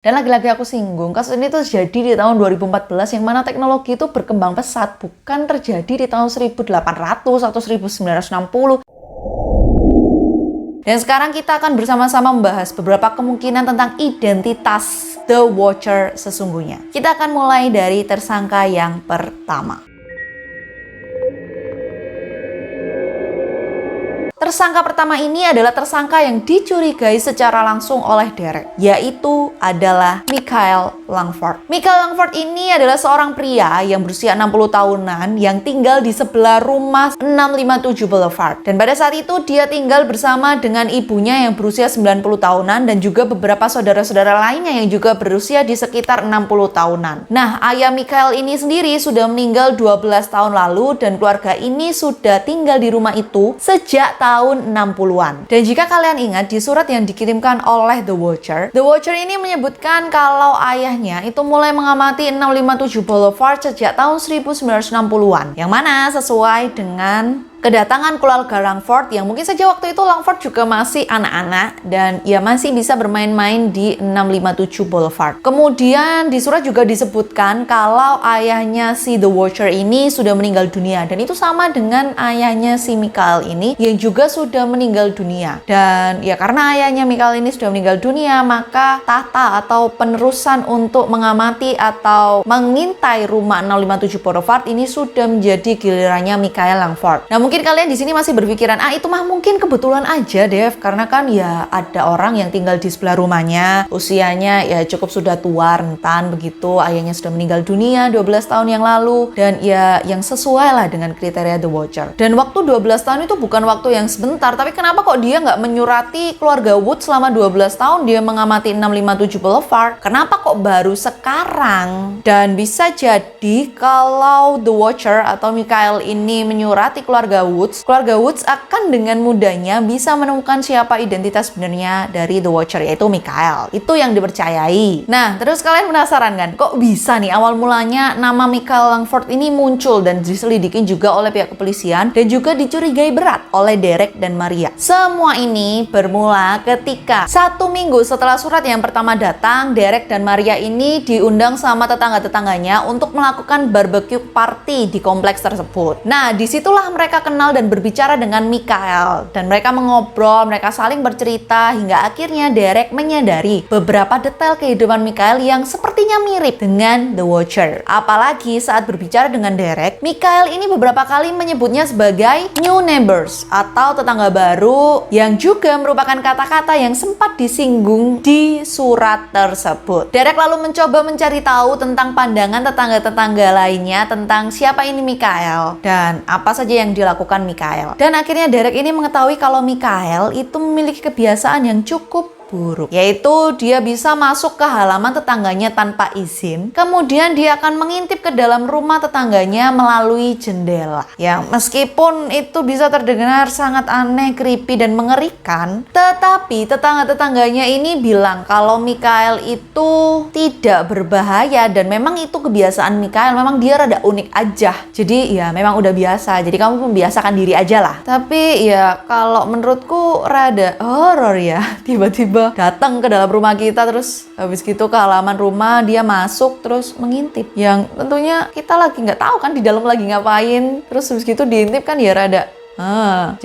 Dan lagi-lagi aku singgung, kasus ini tuh terjadi di tahun 2014 yang mana teknologi itu berkembang pesat, bukan terjadi di tahun 1800 atau 1960. Dan sekarang kita akan bersama-sama membahas beberapa kemungkinan tentang identitas The Watcher sesungguhnya. Kita akan mulai dari tersangka yang pertama. Tersangka pertama ini adalah tersangka yang dicurigai secara langsung oleh Derek, yaitu adalah Michael Langford. Michael Langford ini adalah seorang pria yang berusia 60 tahunan yang tinggal di sebelah rumah 657 Boulevard. Dan pada saat itu dia tinggal bersama dengan ibunya yang berusia 90 tahunan dan juga beberapa saudara-saudara lainnya yang juga berusia di sekitar 60 tahunan. Nah, ayah Michael ini sendiri sudah meninggal 12 tahun lalu dan keluarga ini sudah tinggal di rumah itu sejak tahun 60-an. Dan jika kalian ingat di surat yang dikirimkan oleh The Watcher ini menyebutkan kalau ayahnya itu mulai mengamati 657 Boulevard sejak tahun 1960-an. Yang mana sesuai dengan kedatangan keluarga Langford yang mungkin saja waktu itu Langford juga masih anak-anak dan ya masih bisa bermain-main di 657 Boulevard. Kemudian di surat juga disebutkan kalau ayahnya si The Watcher ini sudah meninggal dunia dan itu sama dengan ayahnya si Michael ini yang juga sudah meninggal dunia. Dan ya karena ayahnya Michael ini sudah meninggal dunia, maka tahta atau penerusan untuk mengamati atau mengintai rumah 657 Boulevard ini sudah menjadi gilirannya Michael Langford. Nah, mungkin kalian di sini masih berpikiran, itu mah mungkin kebetulan aja, Dev, karena kan ya ada orang yang tinggal di sebelah rumahnya, usianya ya cukup sudah tua, rentan begitu, ayahnya sudah meninggal dunia 12 tahun yang lalu, dan ya yang sesuai lah dengan kriteria The Watcher. Dan waktu 12 tahun itu bukan waktu yang sebentar, tapi kenapa kok dia nggak menyurati keluarga Wood selama 12 tahun dia mengamati 657 Boulevard? Kenapa kok baru sekarang? Dan bisa jadi kalau The Watcher atau Michael ini menyurati keluarga Woods akan dengan mudahnya bisa menemukan siapa identitas sebenarnya dari The Watcher, yaitu Michael. Itu yang dipercayai. Nah, terus kalian penasaran kan? Kok bisa nih awal mulanya nama Michael Langford ini muncul dan diselidikin juga oleh pihak kepolisian dan juga dicurigai berat oleh Derek dan Maria. Semua ini bermula ketika 1 minggu setelah surat yang pertama datang, Derek dan Maria ini diundang sama tetangga-tetangganya untuk melakukan barbecue party di kompleks tersebut. Nah, disitulah mereka kenal dan berbicara dengan Michael dan mereka mengobrol, mereka saling bercerita hingga akhirnya Derek menyadari beberapa detail kehidupan Michael yang sepertinya mirip dengan The Watcher. Apalagi saat berbicara dengan Derek, Michael ini beberapa kali menyebutnya sebagai new neighbors atau tetangga baru yang juga merupakan kata-kata yang sempat disinggung di surat tersebut. Derek lalu mencoba mencari tahu tentang pandangan tetangga-tetangga lainnya tentang siapa ini Michael dan apa saja yang dilakukan Michael. Dan akhirnya Derek ini mengetahui kalau Michael itu memiliki kebiasaan yang cukup buruk, yaitu dia bisa masuk ke halaman tetangganya tanpa izin, kemudian dia akan mengintip ke dalam rumah tetangganya melalui jendela. Yang meskipun itu bisa terdengar sangat aneh, creepy, dan mengerikan, tetapi tetangga-tetangganya ini bilang kalau Michael itu tidak berbahaya dan memang itu kebiasaan Michael, memang dia rada unik aja. Jadi ya memang udah biasa, jadi kamu membiasakan diri aja lah. Tapi ya kalau menurutku rada horor ya, tiba-tiba datang ke dalam rumah kita terus habis gitu ke halaman rumah dia masuk terus mengintip, yang tentunya kita lagi nggak tahu kan di dalam lagi ngapain, terus habis gitu diintip kan ya rada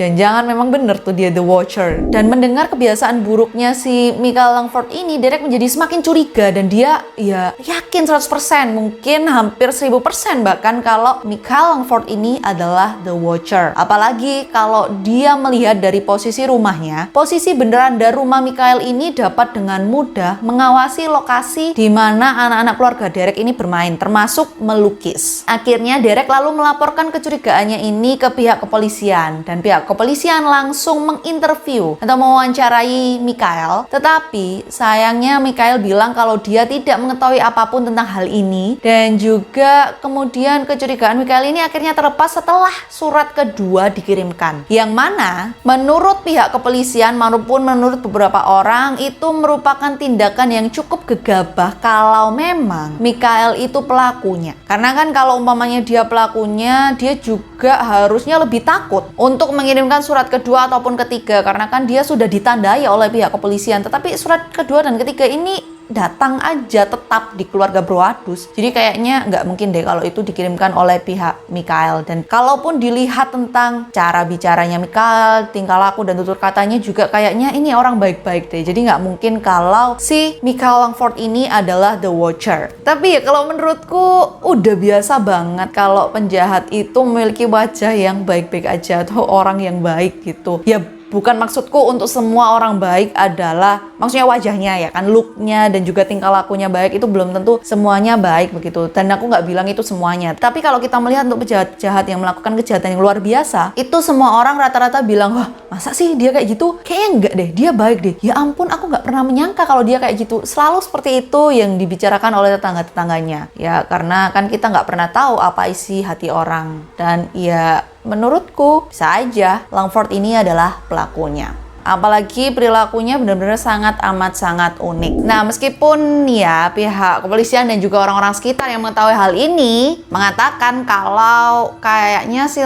jangan-jangan memang bener tuh dia The Watcher. Dan mendengar kebiasaan buruknya si Michael Langford ini, Derek menjadi semakin curiga dan dia ya yakin 100%, mungkin hampir 1000% bahkan kalau Michael Langford ini adalah The Watcher. Apalagi kalau dia melihat dari posisi rumahnya, posisi beranda rumah Michael ini dapat dengan mudah mengawasi lokasi di mana anak-anak keluarga Derek ini bermain, termasuk melukis. Akhirnya Derek lalu melaporkan kecurigaannya ini ke pihak kepolisian. Dan pihak kepolisian langsung menginterview atau mewawancarai Michael. Tetapi sayangnya Michael bilang kalau dia tidak mengetahui apapun tentang hal ini. Dan juga kemudian kecurigaan Michael ini akhirnya terlepas setelah surat kedua dikirimkan. Yang mana menurut pihak kepolisian maupun menurut beberapa orang itu merupakan tindakan yang cukup gegabah kalau memang Michael itu pelakunya. Karena kan kalau umpamanya dia pelakunya, dia juga harusnya lebih takut untuk mengirimkan surat kedua ataupun ketiga karena kan dia sudah ditandai oleh pihak kepolisian. Tetapi surat kedua dan ketiga ini datang aja tetap di keluarga Broadus. Jadi kayaknya nggak mungkin deh kalau itu dikirimkan oleh pihak Mikhail. Dan kalaupun dilihat tentang cara bicaranya Mikhail, tingkah laku dan tutur katanya juga kayaknya ini orang baik-baik deh. Jadi nggak mungkin kalau si Mikhail Langford ini adalah The Watcher. Tapi ya kalau menurutku udah biasa banget kalau penjahat itu memiliki wajah yang baik-baik aja atau orang yang baik gitu. Ya bukan maksudku untuk semua orang baik adalah maksudnya wajahnya ya kan, looknya dan juga tingkah lakunya baik, itu belum tentu semuanya baik begitu. Dan aku nggak bilang itu semuanya. Tapi kalau kita melihat untuk penjahat-jahat yang melakukan kejahatan yang luar biasa, itu semua orang rata-rata bilang, wah masa sih dia kayak gitu? Kayaknya enggak deh, dia baik deh. Ya ampun, aku nggak pernah menyangka kalau dia kayak gitu. Selalu seperti itu yang dibicarakan oleh tetangga-tetangganya. Ya karena kan kita nggak pernah tahu apa isi hati orang. Dan ya menurutku bisa aja Langford ini adalah pelakunya. Apalagi perilakunya benar-benar sangat amat sangat unik. Nah, meskipun ya pihak kepolisian dan juga orang-orang sekitar yang mengetahui hal ini mengatakan kalau kayaknya si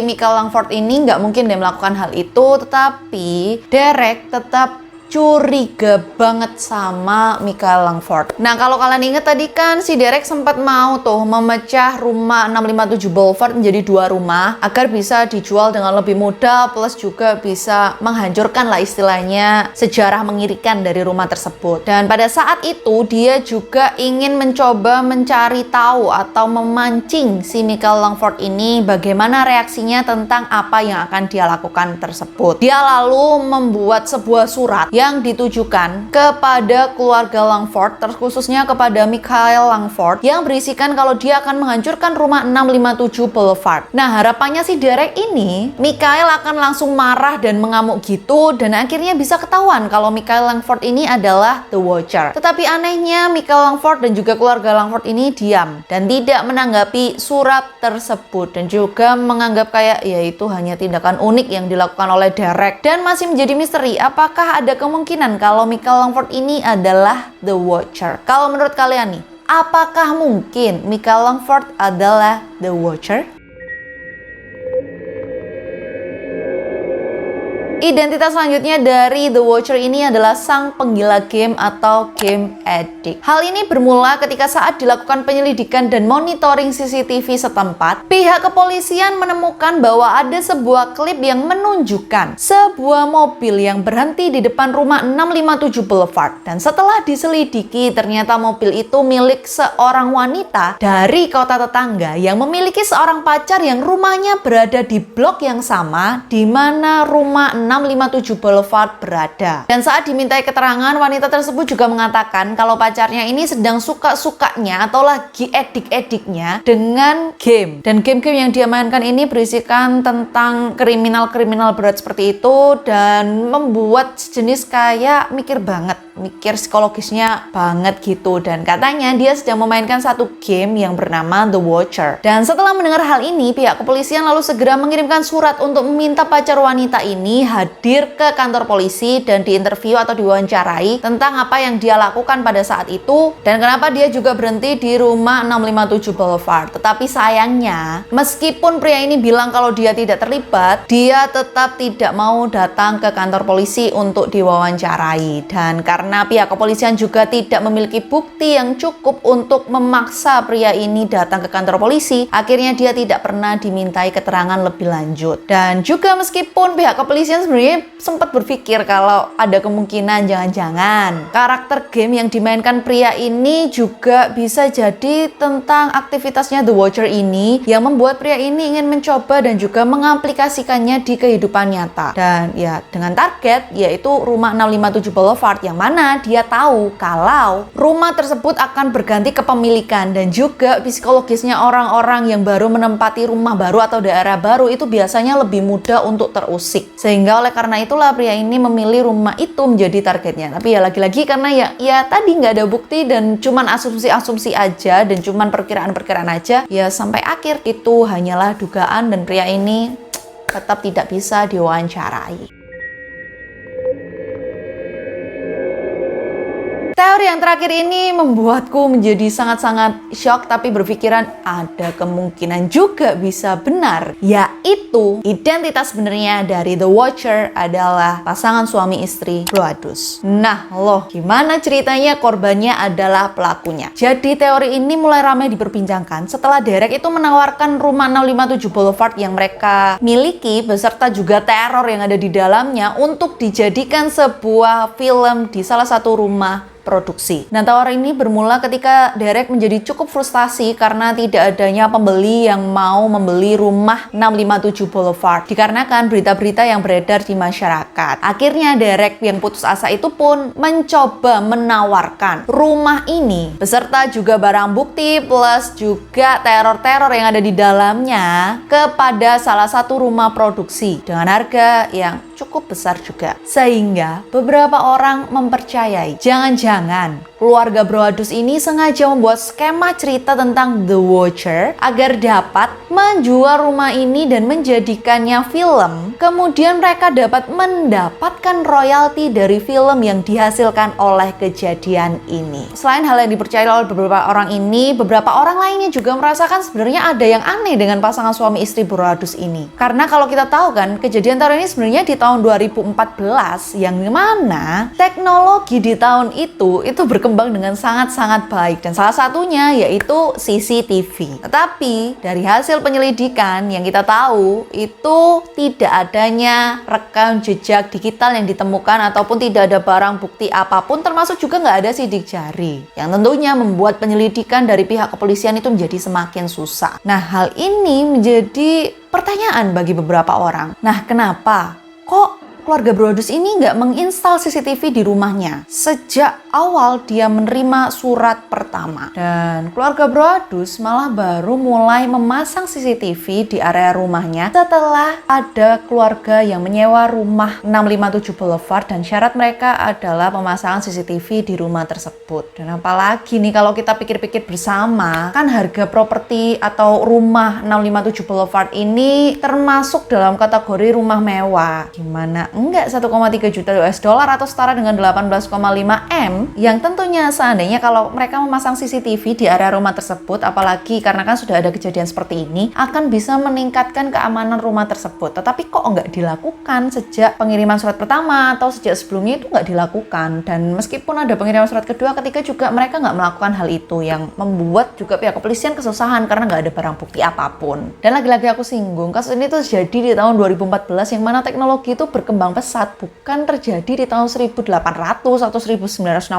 Mikhail Langford ini nggak mungkin dia melakukan hal itu, tetapi Derek tetap curiga banget sama Mikhail Langford. Nah, kalau kalian ingat tadi kan si Derek sempat mau tuh memecah rumah 657 Boulevard menjadi 2 rumah agar bisa dijual dengan lebih mudah, plus juga bisa menghancurkan lah istilahnya sejarah mengirikan dari rumah tersebut. Dan pada saat itu dia juga ingin mencoba mencari tahu atau memancing si Mikhail Langford ini bagaimana reaksinya tentang apa yang akan dia lakukan tersebut. Dia lalu membuat sebuah surat yang ditujukan kepada keluarga Langford, terkhususnya kepada Mikhail Langford, yang berisikan kalau dia akan menghancurkan rumah 657 Boulevard. Nah, harapannya si Derek ini, Mikhail akan langsung marah dan mengamuk gitu, dan akhirnya bisa ketahuan kalau Mikhail Langford ini adalah The Watcher. Tetapi anehnya, Mikhail Langford dan juga keluarga Langford ini diam dan tidak menanggapi surat tersebut, dan juga menganggap kayak ya itu hanya tindakan unik yang dilakukan oleh Derek. Dan masih menjadi misteri, apakah ada kemungkinan kalau Mikhail Langford ini adalah The Watcher? Kalau menurut kalian nih, apakah mungkin Mikhail Langford adalah The Watcher? Identitas selanjutnya dari The Watcher ini adalah sang penggila game atau game addict. Hal ini bermula ketika saat dilakukan penyelidikan dan monitoring CCTV setempat, pihak kepolisian menemukan bahwa ada sebuah klip yang menunjukkan sebuah mobil yang berhenti di depan rumah 657 Boulevard. Dan setelah diselidiki, ternyata mobil itu milik seorang wanita dari kota tetangga yang memiliki seorang pacar yang rumahnya berada di blok yang sama di mana rumah 657 Boulevard berada. Dan saat dimintai keterangan, wanita tersebut juga mengatakan kalau pacarnya ini sedang suka-sukanya atau lagi edik-ediknya dengan game. Dan game-game yang dia mainkan ini berisikan tentang kriminal-kriminal berat seperti itu dan membuat sejenis kayak mikir psikologisnya banget gitu. Dan katanya dia sedang memainkan satu game yang bernama The Watcher. Dan setelah mendengar hal ini, pihak kepolisian lalu segera mengirimkan surat untuk meminta pacar wanita ini hadir ke kantor polisi dan diinterview atau diwawancarai tentang apa yang dia lakukan pada saat itu dan kenapa dia juga berhenti di rumah 657 Boulevard. Tetapi sayangnya, meskipun pria ini bilang kalau dia tidak terlibat, dia tetap tidak mau datang ke kantor polisi untuk diwawancarai. Dan karena pihak kepolisian juga tidak memiliki bukti yang cukup untuk memaksa pria ini datang ke kantor polisi, akhirnya dia tidak pernah dimintai keterangan lebih lanjut. Dan juga meskipun pihak kepolisian sebenarnya sempat berpikir kalau ada kemungkinan jangan-jangan karakter game yang dimainkan pria ini juga bisa jadi tentang aktivitasnya The Watcher ini yang membuat pria ini ingin mencoba dan juga mengaplikasikannya di kehidupan nyata. Dan ya dengan target yaitu rumah 657 Boulevard yang mana dia tahu kalau rumah tersebut akan berganti kepemilikan dan juga psikologisnya orang-orang yang baru menempati rumah baru atau daerah baru itu biasanya lebih mudah untuk terusik. Sehingga oleh karena itulah pria ini memilih rumah itu menjadi targetnya. Tapi ya lagi-lagi karena ya tadi nggak ada bukti dan cuman asumsi-asumsi aja dan cuman perkiraan-perkiraan aja, ya sampai akhir itu hanyalah dugaan dan pria ini tetap tidak bisa diwawancarai. Teori yang terakhir ini membuatku menjadi sangat-sangat shock tapi berpikiran ada kemungkinan juga bisa benar. Yaitu identitas sebenarnya dari The Watcher adalah pasangan suami istri Broadus. Nah loh, gimana ceritanya korbannya adalah pelakunya? Jadi teori ini mulai ramai diperbincangkan setelah Derek itu menawarkan rumah 657 Boulevard yang mereka miliki beserta juga teror yang ada di dalamnya untuk dijadikan sebuah film di salah satu rumah produksi. Nah, tawaran ini bermula ketika Derek menjadi cukup frustasi karena tidak adanya pembeli yang mau membeli rumah 657 Boulevard dikarenakan berita-berita yang beredar di masyarakat. Akhirnya Derek yang putus asa itu pun mencoba menawarkan rumah ini beserta juga barang bukti plus juga teror-teror yang ada di dalamnya kepada salah satu rumah produksi dengan harga yang cukup besar juga. Sehingga beberapa orang mempercayai jangan-jangan keluarga Broadus ini sengaja membuat skema cerita tentang The Watcher agar dapat menjual rumah ini dan menjadikannya film. Kemudian mereka dapat mendapatkan royalti dari film yang dihasilkan oleh kejadian ini. Selain hal yang dipercayai oleh beberapa orang ini, beberapa orang lainnya juga merasakan sebenarnya ada yang aneh dengan pasangan suami istri Broadus ini. Karena kalau kita tahu kan, kejadian teror ini sebenarnya di tahun 2014 yang mana teknologi di tahun itu berkembang dengan sangat-sangat baik dan salah satunya yaitu CCTV. Tetapi dari hasil penyelidikan yang kita tahu itu tidak adanya rekam jejak digital yang ditemukan ataupun tidak ada barang bukti apapun, termasuk juga nggak ada sidik jari yang tentunya membuat penyelidikan dari pihak kepolisian itu menjadi semakin susah. Nah, hal ini menjadi pertanyaan bagi beberapa orang. Nah, kenapa kok keluarga Broadus ini nggak menginstal CCTV di rumahnya sejak awal dia menerima surat pertama? Dan keluarga Broadus malah baru mulai memasang CCTV di area rumahnya setelah ada keluarga yang menyewa rumah 657 Boulevard dan syarat mereka adalah pemasangan CCTV di rumah tersebut. Dan apalagi nih kalau kita pikir-pikir bersama, kan harga properti atau rumah 657 Boulevard ini termasuk dalam kategori rumah mewah. Gimana enggak 1,3 juta US dollar atau setara dengan 18,5 M yang tentunya seandainya kalau mereka memasang CCTV di area rumah tersebut, apalagi karena kan sudah ada kejadian seperti ini, akan bisa meningkatkan keamanan rumah tersebut. Tetapi kok enggak dilakukan sejak pengiriman surat pertama atau sejak sebelumnya itu enggak dilakukan. Dan meskipun ada pengiriman surat kedua, ketika juga mereka enggak melakukan hal itu yang membuat juga pihak kepolisian kesusahan karena enggak ada barang bukti apapun. Dan lagi-lagi aku singgung, kasus ini tuh jadi di tahun 2014 yang mana teknologi itu berkembang pesat, bukan terjadi di tahun 1800 atau 1960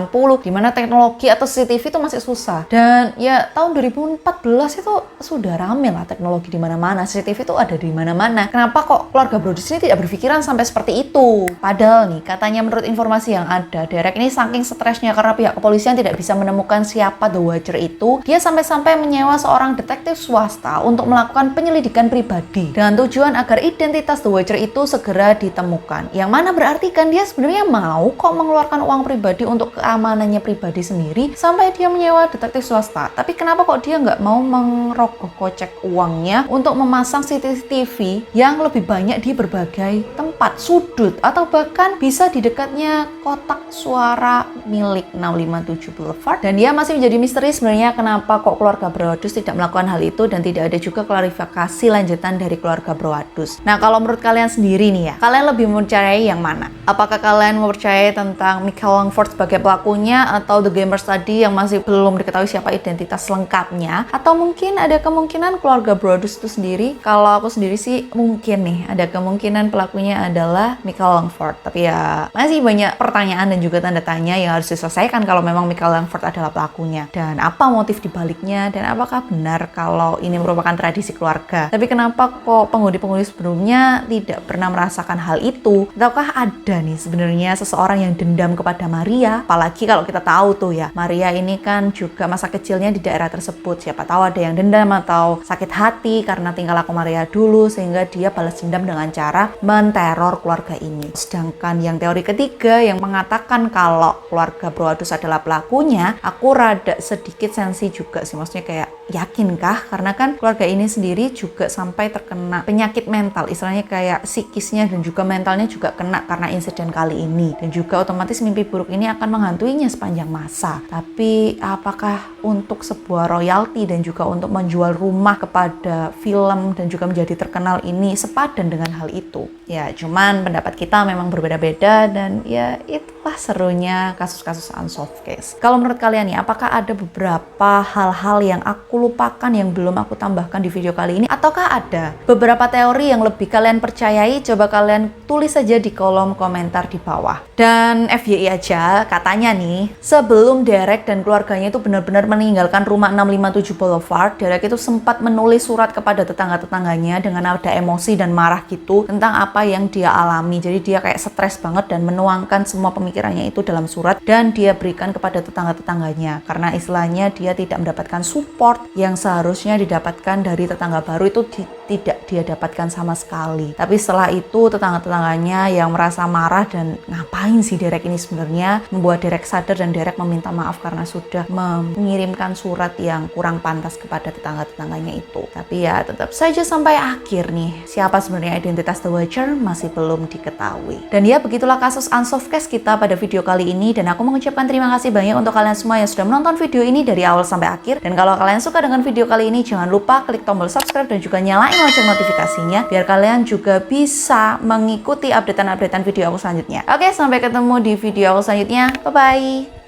di mana teknologi atau CCTV itu masih susah. Dan ya tahun 2014 itu sudah rame lah teknologi di mana-mana, CCTV itu ada di mana-mana. Kenapa kok keluarga Broadus ini tidak berpikiran sampai seperti itu? Padahal nih katanya menurut informasi yang ada, Derek ini saking stresnya karena pihak kepolisian tidak bisa menemukan siapa The Watcher itu, dia sampai-sampai menyewa seorang detektif swasta untuk melakukan penyelidikan pribadi dengan tujuan agar identitas The Watcher itu segera ditemukan. Yang mana berarti kan dia sebenarnya mau kok mengeluarkan uang pribadi untuk keamanannya pribadi sendiri sampai dia menyewa detektif swasta. Tapi kenapa kok dia nggak mau merogoh kocek uangnya untuk memasang CCTV yang lebih banyak di berbagai tempat, sudut, atau bahkan bisa di dekatnya kotak suara milik 657 Boulevard. Dan dia masih menjadi misteri sebenarnya kenapa kok keluarga Broadus tidak melakukan hal itu dan tidak ada juga klarifikasi lanjutan dari keluarga Broadus. Nah, kalau menurut kalian sendiri nih ya, kalian lebih mempercayai yang mana? Apakah kalian mempercayai tentang Michael Langford sebagai pelakunya atau The Gamers tadi yang masih belum diketahui siapa identitas lengkapnya? Atau mungkin ada kemungkinan keluarga Broadus itu sendiri? Kalau aku sendiri sih mungkin nih ada kemungkinan pelakunya adalah Michael Langford. Tapi ya masih banyak pertanyaan dan juga tanda tanya yang harus diselesaikan kalau memang Michael Langford adalah pelakunya. Dan apa motif dibaliknya? Dan apakah benar kalau ini merupakan tradisi keluarga? Tapi kenapa kok penghuni-penghuni sebelumnya tidak pernah merasakan hal itu? Ataukah ada nih sebenarnya seseorang yang dendam kepada Maria? Apalagi kalau kita tahu tuh ya, Maria ini kan juga masa kecilnya di daerah tersebut. Siapa tahu ada yang dendam atau sakit hati karena tinggal laku Maria dulu sehingga dia balas dendam dengan cara menteror keluarga ini. Sedangkan yang teori ketiga yang mengatakan kalau keluarga Broadus adalah pelakunya, aku rada sedikit sensi juga sih. Maksudnya kayak yakinkah? Karena kan keluarga ini sendiri juga sampai terkena penyakit mental, istilahnya kayak psikisnya dan juga mentalnya juga kena karena insiden kali ini. Dan juga otomatis mimpi buruk ini akan menghantuinya sepanjang masa. Tapi apakah untuk sebuah royalti dan juga untuk menjual rumah kepada film dan juga menjadi terkenal ini sepadan dengan hal itu? Ya, cuman pendapat kita memang berbeda-beda dan ya itulah serunya kasus-kasus unsolved case. Kalau menurut kalian nih, apakah ada beberapa hal-hal yang aku lupakan yang belum aku tambahkan di video kali ini? Ataukah ada beberapa teori yang lebih kalian percayai? Coba kalian tulis saja di kolom komentar di bawah. Dan FYI aja, katanya nih, sebelum Derek dan keluarganya itu benar-benar meninggalkan rumah 657 Boulevard, Derek itu sempat menulis surat kepada tetangga-tetangganya dengan ada emosi dan marah gitu tentang apa yang dia alami. Jadi dia kayak stres banget dan menuangkan semua pemikirannya itu dalam surat dan dia berikan kepada tetangga-tetangganya. Karena istilahnya dia tidak mendapatkan support yang seharusnya didapatkan dari tetangga baru itu tidak dia dapatkan sama sekali. Tapi setelah itu tetangga-tetangganya yang merasa marah dan ngapain sih Derek ini sebenarnya, membuat Derek sadar dan Derek meminta maaf karena sudah mengirimkan surat yang kurang pantas kepada tetangga-tetangganya itu. Tapi ya tetap saja sampai akhir nih, siapa sebenarnya identitas The Watcher masih belum diketahui. Dan ya begitulah kasus unsolved case kita pada video kali ini, dan aku mengucapkan terima kasih banyak untuk kalian semua yang sudah menonton video ini dari awal sampai akhir. Dan kalau kalian suka dengan video kali ini, jangan lupa klik tombol subscribe dan juga nyalain lonceng notifikasinya biar kalian juga bisa mengikuti updatean-updatean video aku selanjutnya. Oke, sampai ketemu di video aku selanjutnya. Bye-bye.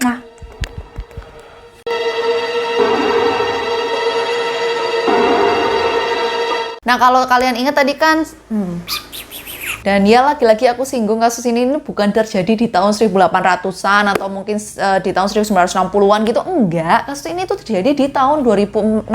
Nah, kalau kalian ingat tadi kan dan ya lagi-lagi aku singgung kasus ini bukan terjadi di tahun 1800-an atau mungkin di tahun 1960-an gitu. Enggak, kasus ini tuh terjadi di tahun 2016.